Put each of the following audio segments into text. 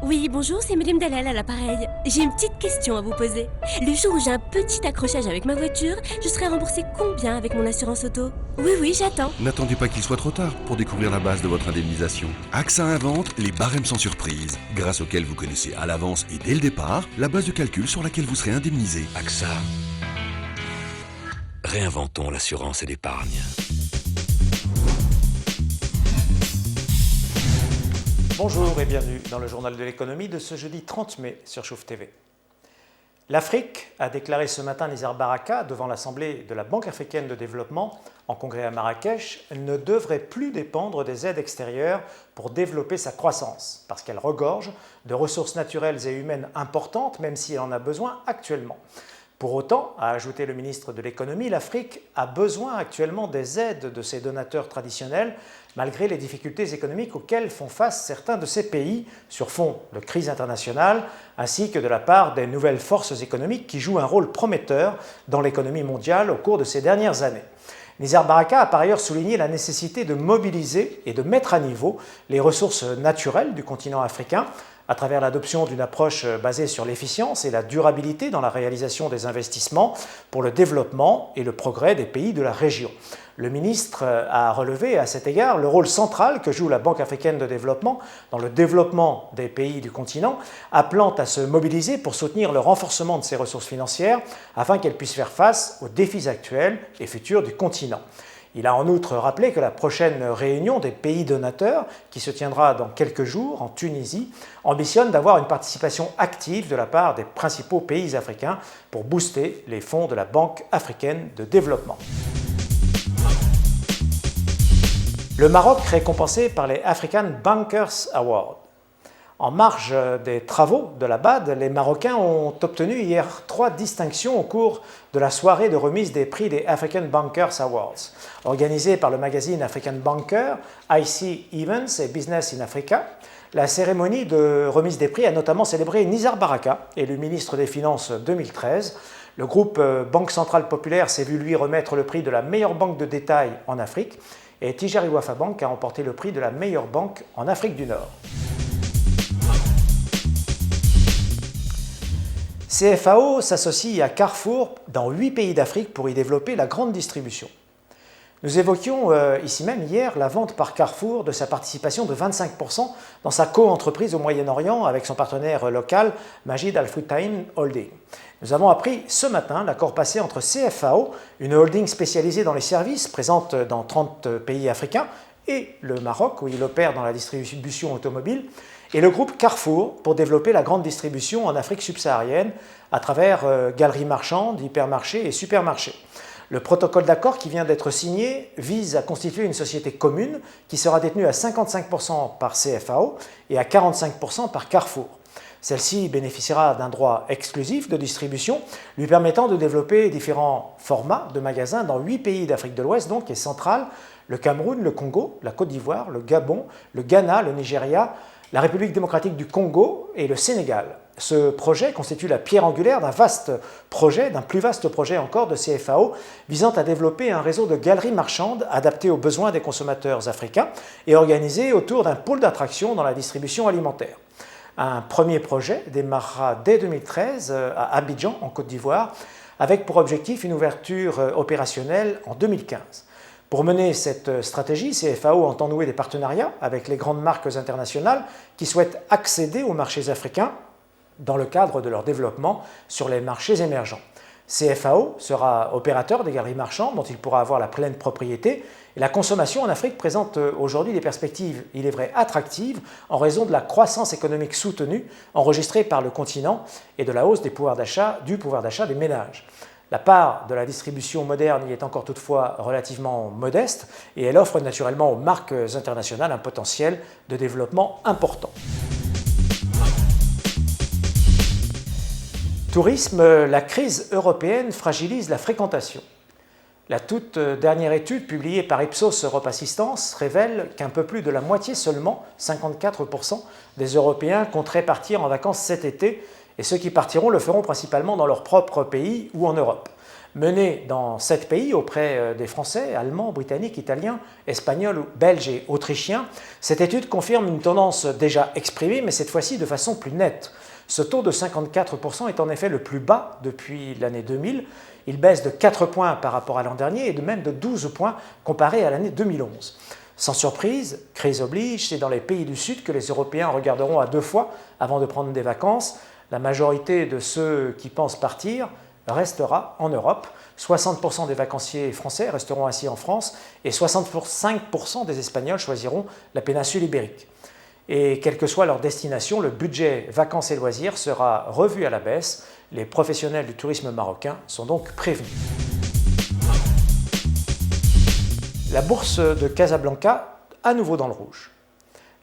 Oui, bonjour, c'est Madame Dalal à l'appareil. J'ai une petite question à vous poser. Le jour où j'ai un petit accrochage avec ma voiture, je serai remboursée combien avec mon assurance auto? Oui, j'attends. N'attendez pas qu'il soit trop tard pour découvrir la base de votre indemnisation. AXA invente les barèmes sans surprise, grâce auxquels vous connaissez à l'avance et dès le départ la base de calcul sur laquelle vous serez indemnisé. AXA. Réinventons l'assurance et l'épargne. Bonjour et bienvenue dans le journal de l'économie de ce jeudi 30 mai sur Chouf TV. L'Afrique a déclaré ce matin Nizar Baraka devant l'Assemblée de la Banque africaine de développement en congrès à Marrakech ne devrait plus dépendre des aides extérieures pour développer sa croissance parce qu'elle regorge de ressources naturelles et humaines importantes même si elle en a besoin actuellement. Pour autant, a ajouté le ministre de l'économie, l'Afrique a besoin actuellement des aides de ses donateurs traditionnels malgré les difficultés économiques auxquelles font face certains de ces pays sur fond de crise internationale ainsi que de la part des nouvelles forces économiques qui jouent un rôle prometteur dans l'économie mondiale au cours de ces dernières années. Nizar Baraka a par ailleurs souligné la nécessité de mobiliser et de mettre à niveau les ressources naturelles du continent africain à travers l'adoption d'une approche basée sur l'efficience et la durabilité dans la réalisation des investissements pour le développement et le progrès des pays de la région. Le ministre a relevé à cet égard le rôle central que joue la Banque africaine de développement dans le développement des pays du continent, appelant à se mobiliser pour soutenir le renforcement de ses ressources financières afin qu'elles puissent faire face aux défis actuels et futurs du continent. Il a en outre rappelé que la prochaine réunion des pays donateurs, qui se tiendra dans quelques jours en Tunisie, ambitionne d'avoir une participation active de la part des principaux pays africains pour booster les fonds de la Banque africaine de développement. Le Maroc récompensé par les African Bankers Awards. En marge des travaux de la BAD, les Marocains ont obtenu hier 3 distinctions au cours de la soirée de remise des prix des African Bankers Awards. Organisée par le magazine African Banker, IC Events et Business in Africa, la cérémonie de remise des prix a notamment célébré Nizar Baraka, élu ministre des Finances 2013. Le groupe Banque Centrale Populaire s'est vu lui remettre le prix de la meilleure banque de détail en Afrique et Tijari Wafa Bank a remporté le prix de la meilleure banque en Afrique du Nord. CFAO s'associe à Carrefour dans 8 pays d'Afrique pour y développer la grande distribution. Nous évoquions ici même hier la vente par Carrefour de sa participation de 25% dans sa co-entreprise au Moyen-Orient avec son partenaire local Majid Al Futtaim Holding. Nous avons appris ce matin l'accord passé entre CFAO, une holding spécialisée dans les services présente dans 30 pays africains, et le Maroc où il opère dans la distribution automobile, et le groupe Carrefour pour développer la grande distribution en Afrique subsaharienne à travers galeries marchandes, hypermarchés et supermarchés. Le protocole d'accord qui vient d'être signé vise à constituer une société commune qui sera détenue à 55% par CFAO et à 45% par Carrefour. Celle-ci bénéficiera d'un droit exclusif de distribution lui permettant de développer différents formats de magasins dans 8 pays d'Afrique de l'Ouest donc et centrale, le Cameroun, le Congo, la Côte d'Ivoire, le Gabon, le Ghana, le Nigeria, la République démocratique du Congo et le Sénégal. Ce projet constitue la pierre angulaire d'un plus vaste projet encore de CFAO visant à développer un réseau de galeries marchandes adapté aux besoins des consommateurs africains et organisé autour d'un pôle d'attraction dans la distribution alimentaire. Un premier projet démarrera dès 2013 à Abidjan, en Côte d'Ivoire, avec pour objectif une ouverture opérationnelle en 2015. Pour mener cette stratégie, CFAO entend nouer des partenariats avec les grandes marques internationales qui souhaitent accéder aux marchés africains dans le cadre de leur développement sur les marchés émergents. CFAO sera opérateur des galeries marchandes dont il pourra avoir la pleine propriété et la consommation en Afrique présente aujourd'hui des perspectives, il est vrai, attractives en raison de la croissance économique soutenue enregistrée par le continent et de la hausse du pouvoir d'achat des ménages. La part de la distribution moderne y est encore toutefois relativement modeste et elle offre naturellement aux marques internationales un potentiel de développement important. Tourisme, la crise européenne fragilise la fréquentation. La toute dernière étude publiée par Ipsos Europe Assistance révèle qu'un peu plus de la moitié seulement, 54%, des Européens compteraient partir en vacances cet été et ceux qui partiront le feront principalement dans leur propre pays ou en Europe. Menée dans 7 pays auprès des Français, Allemands, Britanniques, Italiens, Espagnols, Belges et Autrichiens, cette étude confirme une tendance déjà exprimée, mais cette fois-ci de façon plus nette. Ce taux de 54% est en effet le plus bas depuis l'année 2000. Il baisse de 4 points par rapport à l'an dernier et de même de 12 points comparé à l'année 2011. Sans surprise, crise oblige, c'est dans les pays du Sud que les Européens regarderont à 2 fois avant de prendre des vacances. La majorité de ceux qui pensent partir restera en Europe. 60% des vacanciers français resteront ainsi en France et 65% des Espagnols choisiront la péninsule ibérique. Et quelle que soit leur destination, le budget vacances et loisirs sera revu à la baisse. Les professionnels du tourisme marocain sont donc prévenus. La bourse de Casablanca, à nouveau dans le rouge.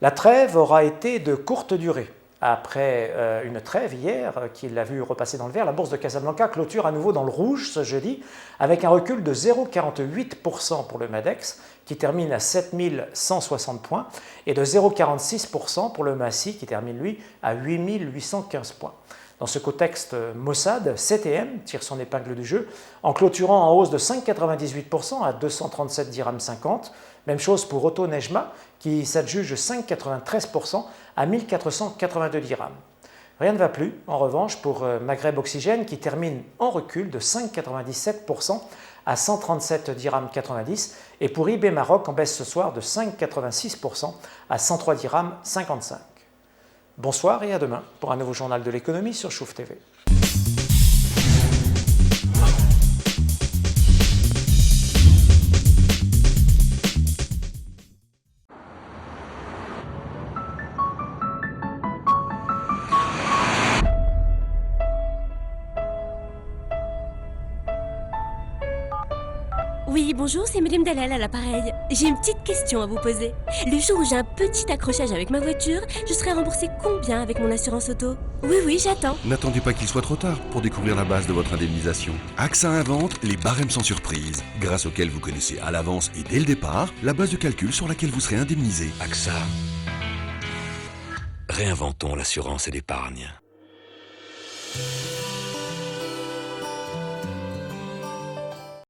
La trêve aura été de courte durée. Après une trêve hier qui l'a vu repasser dans le vert, la bourse de Casablanca clôture à nouveau dans le rouge ce jeudi avec un recul de 0,48% pour le Madex qui termine à 7160 points et de 0,46% pour le Massi qui termine lui à 8815 points. Dans ce contexte, Mossad, CTM, tire son épingle du jeu en clôturant en hausse de 5,98% à 237 dirhams 50. Même chose pour Auto Nejma qui s'adjuge 5,93% à 1482 dirhams. Rien ne va plus, en revanche, pour Maghreb Oxygène qui termine en recul de 5,97% à 137 dirhams 90 et pour IB Maroc en baisse ce soir de 5,86% à 103 dirhams 55. Bonsoir et à demain pour un nouveau journal de l'économie sur Chouf TV. Oui, bonjour, c'est Madame Dalal à l'appareil. J'ai une petite question à vous poser. Le jour où j'ai un petit accrochage avec ma voiture, je serai remboursée combien avec mon assurance auto? Oui, j'attends. N'attendez pas qu'il soit trop tard pour découvrir la base de votre indemnisation. AXA invente les barèmes sans surprise, grâce auxquels vous connaissez à l'avance et dès le départ la base de calcul sur laquelle vous serez indemnisé. AXA. Réinventons l'assurance et l'épargne.